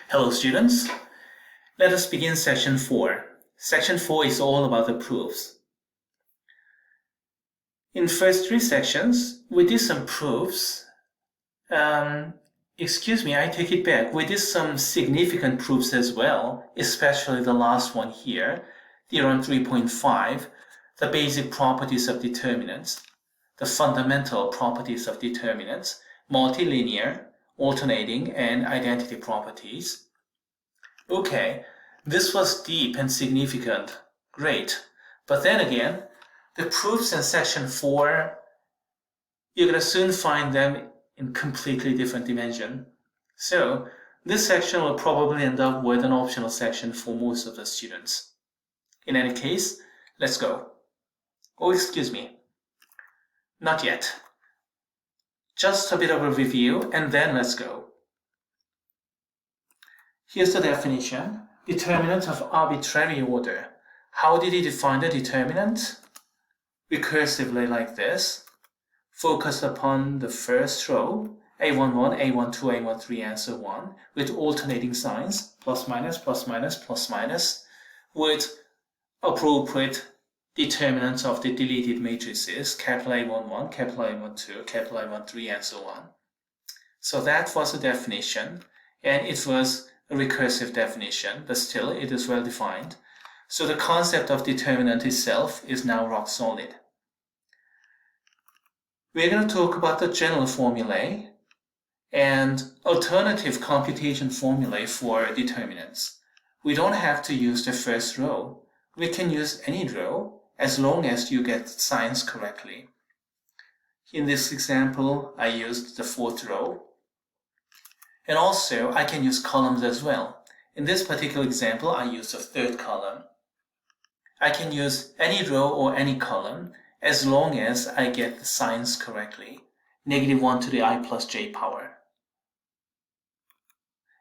Hello students, let us begin section 4. Section 4 is all about the proofs. In first 3 sections, we did some proofs. I take it back. We did some significant proofs as well, especially the last one here, theorem 3.5, the basic properties of determinants, the fundamental properties of determinants, multilinear, alternating, and identity properties. Okay, this was deep and significant. Great. But then again, the proofs in section 4, you're going to soon find them in completely different dimension. So this section will probably end up with an optional section for most of the students. In any case, let's go. Oh, excuse me. Not yet. Just a bit of a review and then let's go. Here's the definition. Determinant of arbitrary order. How did he define the determinant? Recursively like this. Focused upon the first row, A11, A12, A13, and so on, with alternating signs, plus minus, plus minus, plus minus, with appropriate determinants of the deleted matrices, capital A11, capital A12, capital A13, and so on. So that was the definition, and it was a recursive definition, but still it is well defined. So the concept of determinant itself is now rock solid. We're going to talk about the general formulae and alternative computation formulae for determinants. We don't have to use the first row. We can use any row as long as you get signs correctly. In this example, I used the 4th row. And also, I can use columns as well. In this particular example, I used the 3rd column. I can use any row or any column as long as I get the signs correctly. -1 to the I plus j power.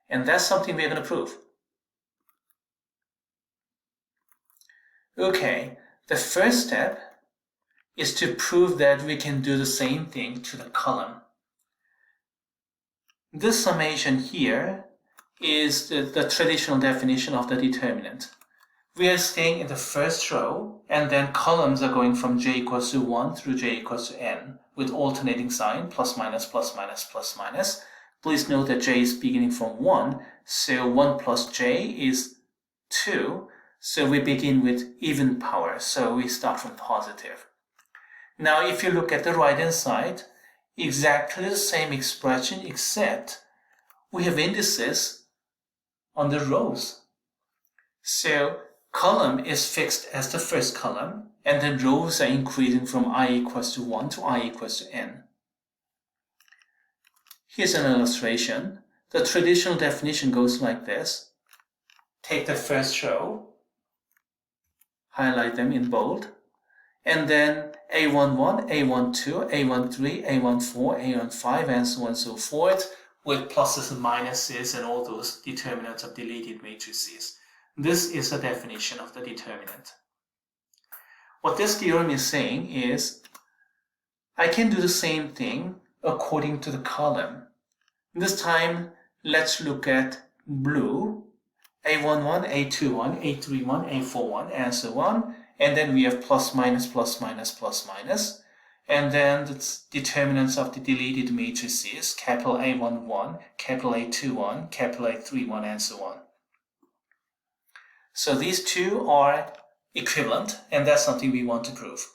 And that's something we're going to prove. Okay, the first step is to prove that we can do the same thing to the column. This summation here is the traditional definition of the determinant. We are staying in the first row, and then columns are going from j equals to 1 through j equals to n, with alternating sign, plus minus, plus minus, plus minus. Please note that j is beginning from 1, so 1 plus j is 2, so we begin with even power, so we start from positive. Now if you look at the right hand side, exactly the same expression, except we have indices on the rows. So column is fixed as the first column, and then rows are increasing from I equals to 1 to I equals to n. Here's an illustration. The traditional definition goes like this. Take the first row, highlight them in bold, and then A11, A12, A13, A14, A15, and so on and so forth, with pluses and minuses and all those determinants of deleted matrices. This is the definition of the determinant. What this theorem is saying is, I can do the same thing according to the column. This time, let's look at blue, A11, A21, A31, A41, and so on. And then we have plus minus, plus minus, plus minus. And then the determinants of the deleted matrices, capital A11, capital A21, capital A31, and so on. So these two are equivalent, and that's something we want to prove.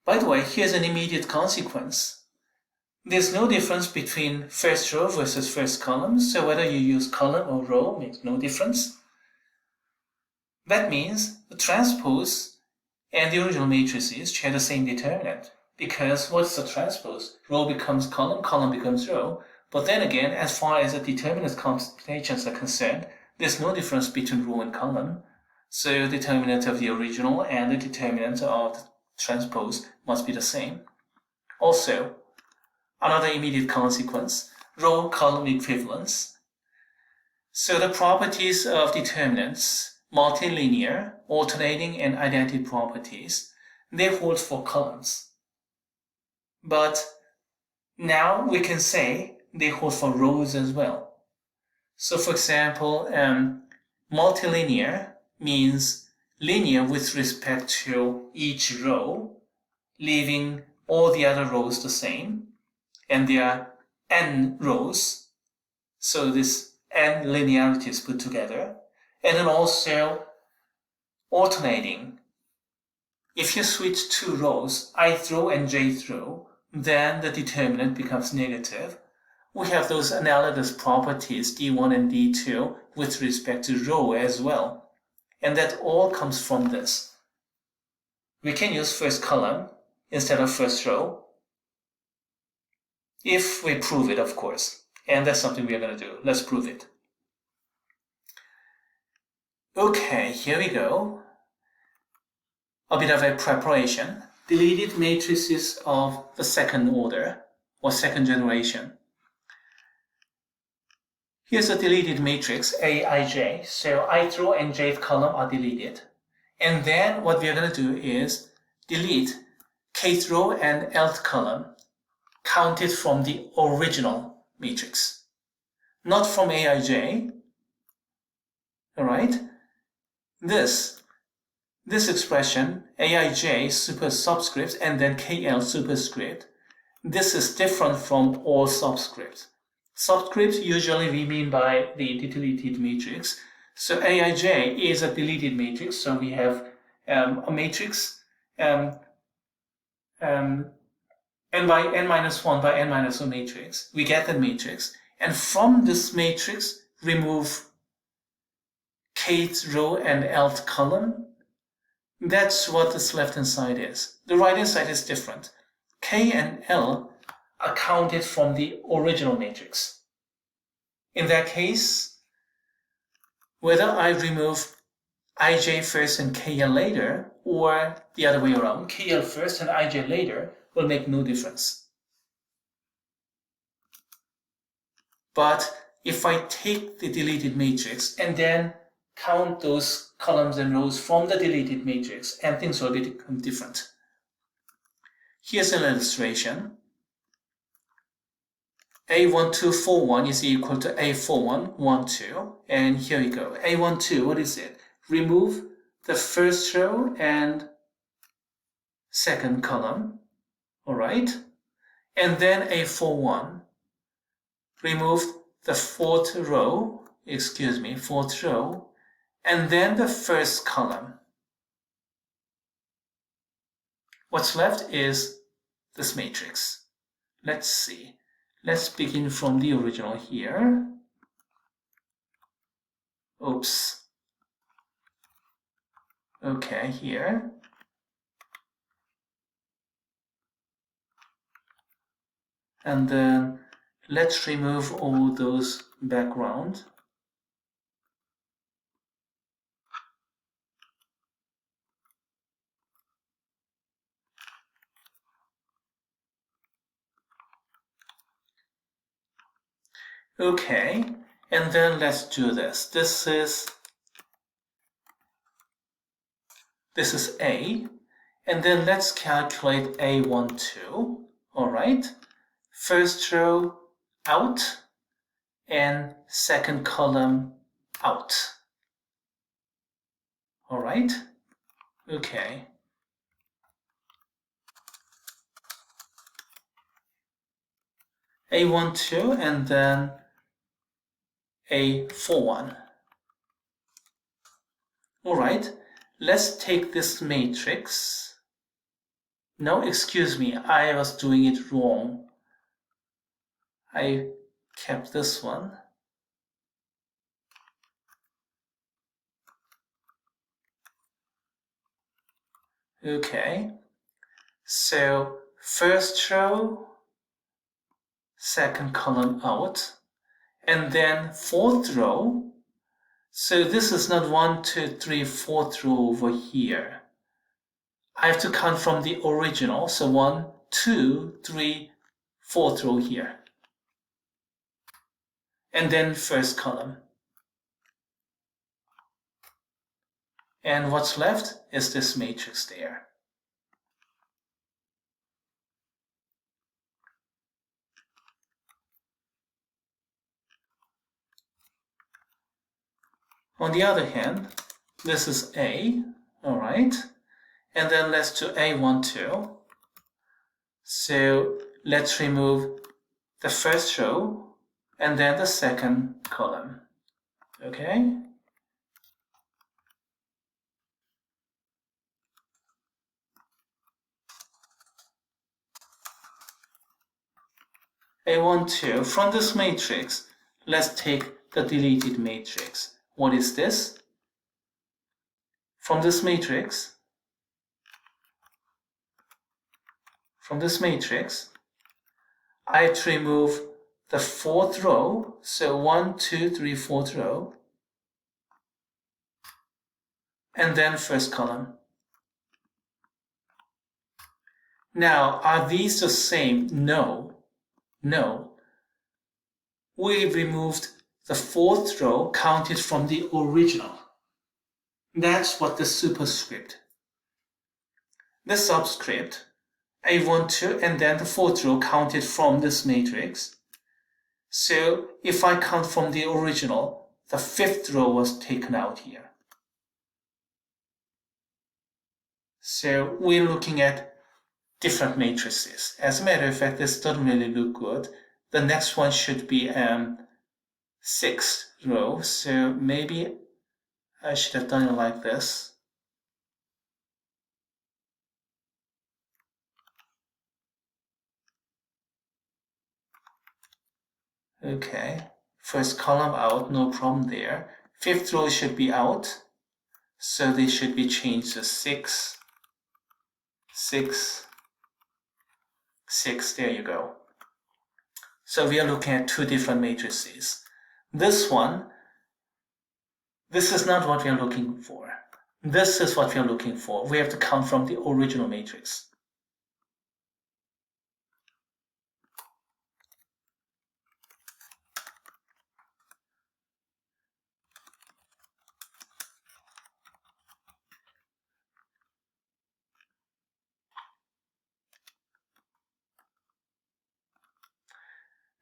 By the way, here's an immediate consequence. There's no difference between first row versus first column, so whether you use column or row makes no difference. That means the transpose and the original matrices share the same determinant, because what's the transpose? Row becomes column, column becomes row. But then again, as far as the determinant computations are concerned, there's no difference between row and column. So the determinant of the original and the determinant of the transpose must be the same. Also, another immediate consequence, row-column equivalence. So the properties of determinants, multilinear, alternating, and identity properties, they hold for columns. But now we can say they hold for rows as well. So for example, multilinear means linear with respect to each row, leaving all the other rows the same, and there are n rows, so this n linearities put together, and then also alternating. If you switch two rows, ith row and jth row, then the determinant becomes negative. We have those analogous properties d1 and d2 with respect to row as well, and that all comes from this. We can use first column instead of first row, if we prove it, of course, and that's something we are going to do. Let's prove it. Okay, here we go. A bit of a preparation. Deleted matrices of the second order or second generation. Here's a deleted matrix Aij, so ith row and jth column are deleted. And then what we are going to do is delete kth row and lth column counted from the original matrix, not from Aij. Alright? This expression, Aij super subscript and then KL superscript, this is different from all subscripts. Subscripts usually we mean by the deleted matrix. So Aij is a deleted matrix, so we have a matrix n by n minus 1 by n minus 1 matrix. We get the matrix, and from this matrix remove kth row and lth column. That's what this left hand side is. The right hand side is different. K and L are counted from the original matrix. In that case, whether I remove Ij first and KL later, or the other way around, KL first and Ij later, will make no difference. But if I take the deleted matrix and then count those columns and rows from the deleted matrix, and things will become different. Here's an illustration. A1241 is equal to A4112, and here we go. A12, what is it? Remove the first row and second column, all right? And then A41, remove the fourth row, and then the first column. What's left is this matrix. Let's see. Let's begin from the original here. Oops. Okay, here. And then let's remove all those background. Okay, and then let's do this. This is A, and then let's calculate A12. All right, first row out and second column out. All right, okay. A12 and then A41. All right, let's take this matrix. No, excuse me, I was doing it wrong. I kept this one. Okay, so first row, second column out, and then fourth row. So this is not 1, 2, 3, fourth row over here. I have to count from the original, so 1, 2, 3, fourth row here. And then first column. And what's left is this matrix there. On the other hand, this is A, all right? And then let's do A1, 2. So let's remove the first row and then the second column, okay? A1, 2. From this matrix, let's take the deleted matrix. What is this? From this matrix, I have to remove the fourth row. So 1, 2, 3, fourth row. And then first column. Now, are these the same? No. No. We removed the fourth row counted from the original. That's what the superscript. The subscript, A1, 2, and then the fourth row counted from this matrix. So if I count from the original, the fifth row was taken out here. So we're looking at different matrices. As a matter of fact, this doesn't really look good. The next one should be sixth row, so maybe I should have done it like this. Okay, first column out, no problem there. Fifth row should be out, so they should be changed to 6, 6, 6, there you go. So we are looking at two different matrices. This one, this is not what we are looking for. This is what we are looking for. We have to count from the original matrix.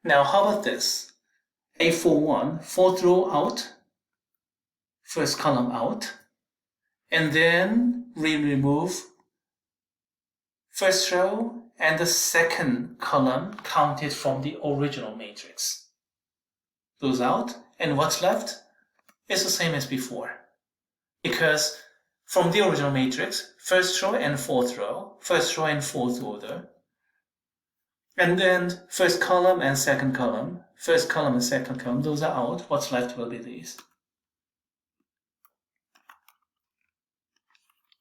Now, how about this? A41, fourth row out, first column out, and then we remove first row and the second column counted from the original matrix. Those out, and what's left is the same as before. Because from the original matrix, first row and fourth row, first row and fourth order, and then first column and second column, first column and second column, those are out. What's left will be these.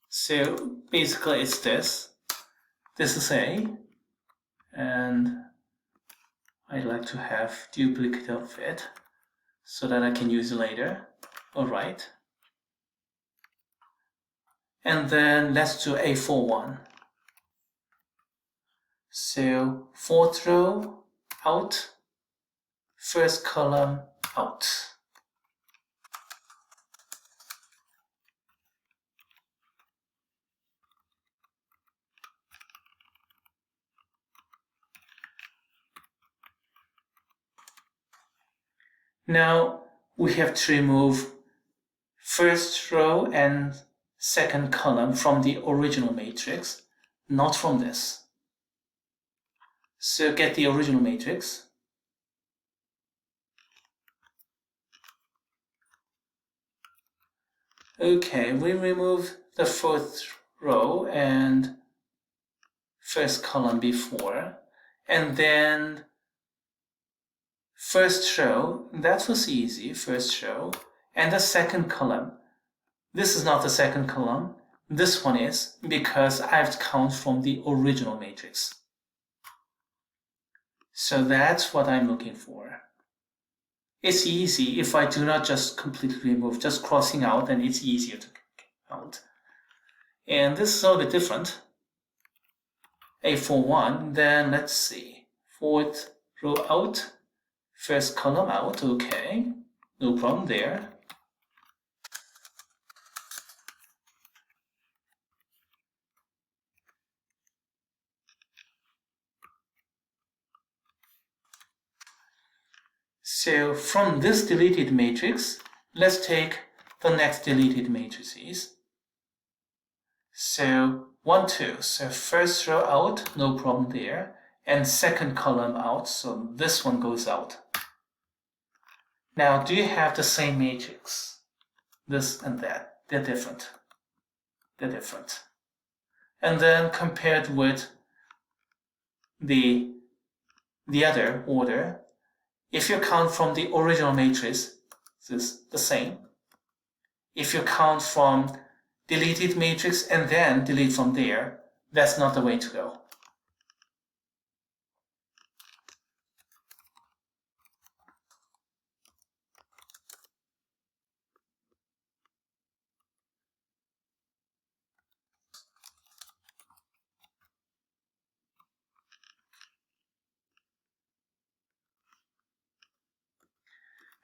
So basically it's this. This is A, and I like to have duplicate of it so that I can use it later. All right. And then let's do A41. So fourth row out, first column out. Now we have to remove first row and second column from the original matrix, not from this. So get the original matrix. Okay, we remove the fourth row and first column before, and then first row, that was easy, first row, and the second column. This is not the second column, this one is, because I have to count from the original matrix. So that's what I'm looking for. It's easy if I do not just completely remove, just crossing out, then it's easier to count. And this is a little bit different. A41, then let's see, fourth row out, first column out, okay, no problem there. So from this deleted matrix, let's take the next deleted matrices. So 1, 2, so first row out, no problem there, and second column out, so this one goes out. Now, do you have the same matrix? This and that, they're different. They're different. And then compared with the other order, if you count from the original matrix, this is the same. If you count from deleted matrix and then delete from there, that's not the way to go.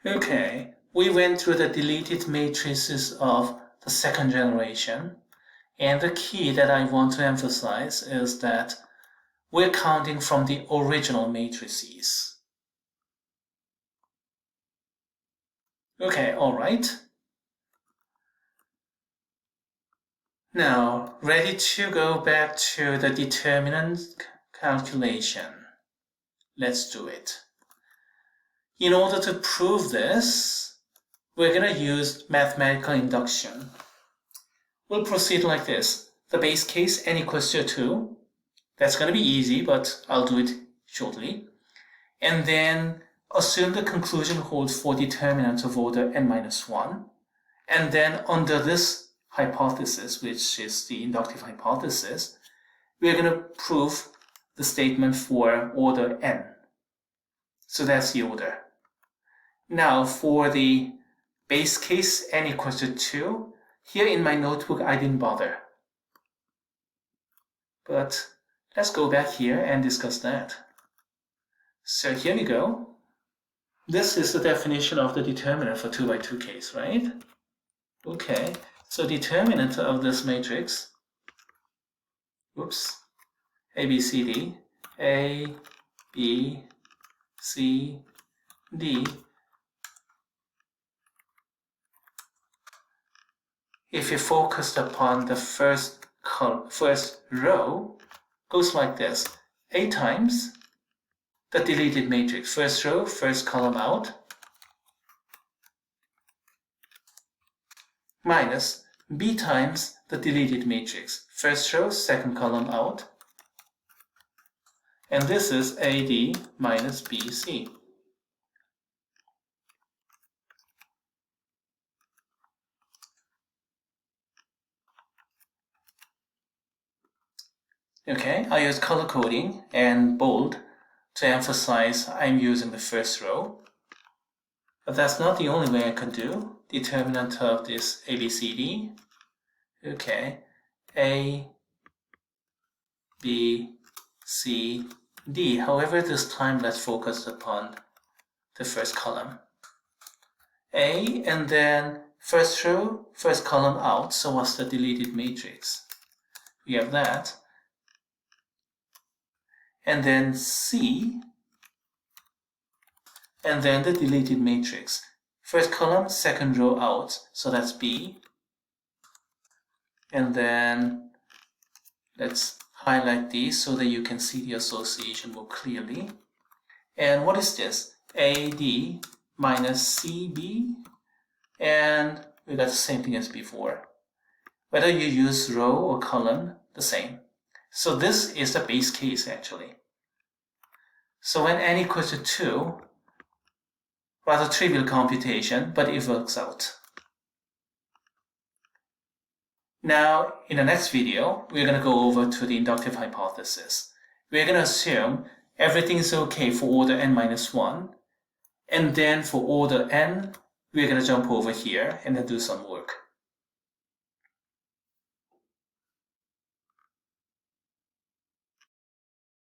Okay, we went through the deleted matrices of the second generation, and the key that I want to emphasize is that we're counting from the original matrices. Okay, all right. Now, ready to go back to the determinant calculation. Let's do it. In order to prove this, we're going to use mathematical induction. We'll proceed like this. The base case n equals to 2. That's going to be easy, but I'll do it shortly. And then assume the conclusion holds for determinants of order n-1. And then under this hypothesis, which is the inductive hypothesis, we're going to prove the statement for order n. So that's the order. Now for the base case n equals to 2, here in my notebook I didn't bother. But let's go back here and discuss that. So here we go. This is the definition of the determinant for 2 by 2 case, right? Okay, so determinant of this matrix, oops, A, B, C, D, A, B, C, D. If you focused upon the first row, goes like this. A times the deleted matrix, first row, first column out, minus B times the deleted matrix, first row, second column out, and this is AD minus BC. Okay, I use color coding and bold to emphasize I'm using the first row. But that's not the only way I can do. Determinant of this ABCD. Okay, A, B, C, D. However, this time let's focus upon the first column. A, and then first row, first column out. So what's the deleted matrix? We have that. And then C, and then the deleted matrix. First column, second row out, so that's B. And then let's highlight these so that you can see the association more clearly. And what is this? AD minus CB, and we got the same thing as before. Whether you use row or column, the same. So this is the base case actually. So when n equals to 2, rather trivial computation, but it works out. Now, in the next video, we're going to go over to the inductive hypothesis. We're going to assume everything is okay for order n-1, and then for order n, we're going to jump over here and then do some work.